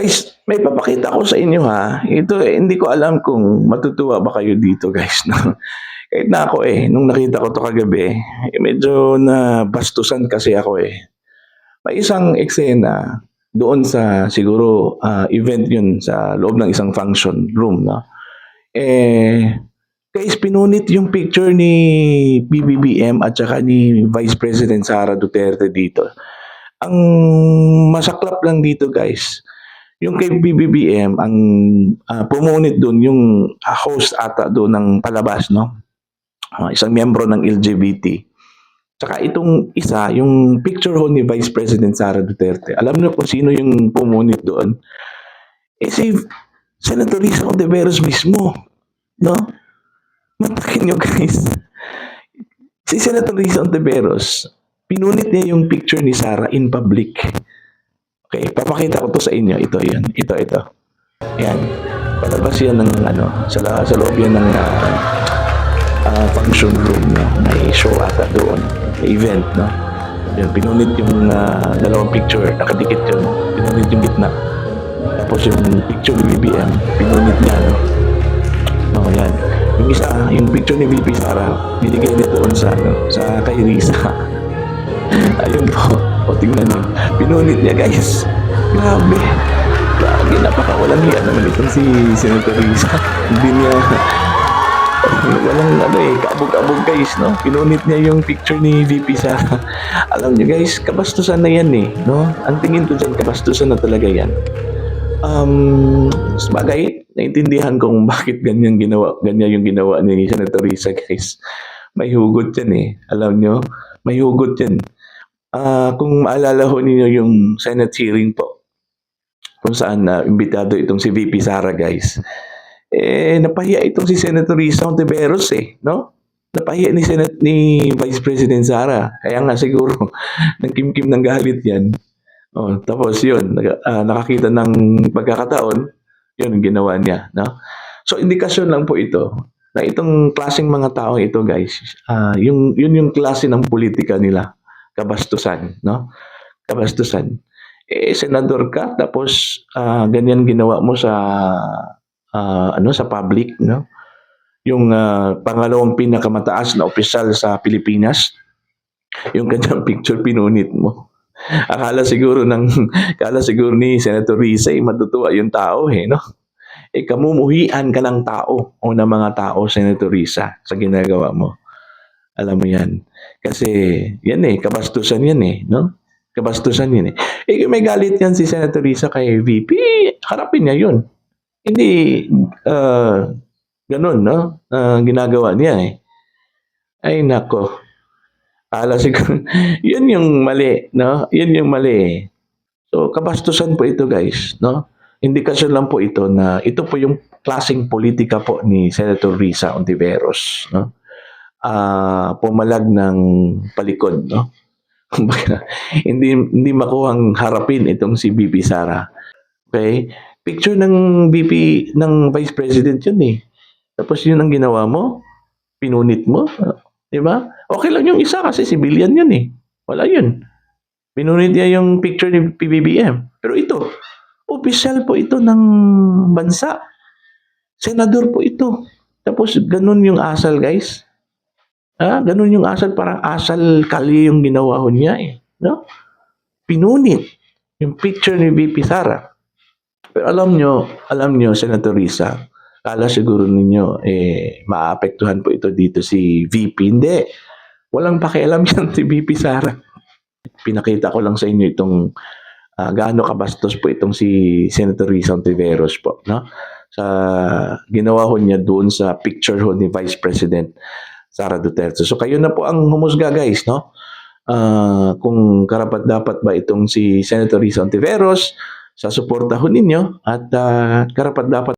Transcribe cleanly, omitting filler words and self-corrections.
Guys, may papakita ko sa inyo ha. Ito hindi ko alam kung matutuwa ba kayo dito guys. No? Kahit na ako nung nakita ko to kagabi, medyo nabastusan kasi ako eh. May isang eksena doon sa siguro event yun sa loob ng isang function room. No? Eh, guys, pinunit yung picture ni BBBM at saka ni Vice President Sara Duterte dito. Ang masaklap lang dito guys, yung kay BBBM, ang pumunit doon yung host ata doon ng palabas, no? Isang miyembro ng LGBT. Tsaka itong isa, yung picture ho ni Vice President Sara Duterte. Alam niyo kung sino yung pumunit doon? Si Senator Risa Ontiveros mismo, no? Matakin nyo guys. Si Senator Risa Ontiveros, pinunit niya yung picture ni Sara in public. Okay, papakita ko to sa inyo. Ito yan. Ito. Yan. Palabas yan ng sa loob yan ng function room, no? May show ata doon. May event, no? Yan, pinunit yung dalawang picture. Nakadikit yun. Pinunit yung gitna. Tapos yung picture ni BBM, pinunit niya, no? No, yan. Yung isa, yung picture ni VP Sara, binigay niya doon sa kay Risa. Ayun po. O tingnan nyo. Pinunit niya guys. Grabe. Grabe. Napakawalang hiya naman itong si Senator Risa. Hindi niya walang kaabog-abog guys, no? Pinunit niya yung picture ni VP Sara. Alam niyo guys, kabastusan na yan no? Ang tingin ko dyan, kabastusan na talaga yan. Sabagay, naintindihan kung bakit ganyan yung ginawa ni Senator Risa guys. May hugot yan Alam nyo, may hugot yan. Kung maalala ho ninyo yung Senate hearing po, kung saan imbitado itong si VP Sara guys, napahiya itong si Senator Risa Ontiveros no? Napahiya ni Vice President Sara. Kaya nga siguro, nagkimkim ng galit yan. Tapos yun, nakakita ng pagkakataon, yun ang ginawa niya. No? So, indikasyon lang po ito na itong klaseng mga tao ito guys, yun yung klase ng politika nila. Kabastusan, no? Kabastusan. Senador ka, tapos ganyan ginawa mo sa sa public, no? Yung pangalawang pinakamataas na opisyal sa Pilipinas, yung kanyang picture pinunit mo. Akala siguro ni Senator Risa matutuwa yung tao no? Kamumuhian ka ng tao o ng mga tao, Senator Risa, sa ginagawa mo. Alam mo yan. Kasi yan kabastusan yan no? Kabastusan yan may galit yan si Senator Risa kay VP, harapin niya yun. Hindi ganun, no? Ginagawa niya Ay nako. Siguro, yun yung mali, no? Yun yung mali So, kabastusan po ito guys, no? Indikasyon lang po ito na ito po yung klaseng politika po ni Senator Risa Ontiveros, no? Pumalag ng palikod, no? hindi makuhang harapin itong si VP Sara. Okay? Picture ng VP ng Vice President yun Tapos yun ang ginawa mo, pinunit mo, di ba? Okay lang yung isa kasi civilian yun Wala yun. Pinunit niya yung picture ni PBBM. Pero ito, opisyal po ito ng bansa. Senador po ito. Tapos ganun yung asal guys. Ganun yung asal, parang asal kali yung ginawa niya no? Pinunit yung picture ni VP Sara. Pero alam nyo, Senator Risa, kala siguro ninyo, maapektuhan po ito dito si VP. Hindi. Walang pakialam yan si VP Sara. Pinakita ko lang sa inyo itong gaano kabastos po itong si Senator Risa Ontiveros po, no? Sa ginawa ho niya doon sa picture ho ni Vice President Sara Duterte. So kayo na po ang humusga guys, no? Kung karapat-dapat ba itong si Senator Risa Ontiveros sa suporta ho ninyo at karapat-dapat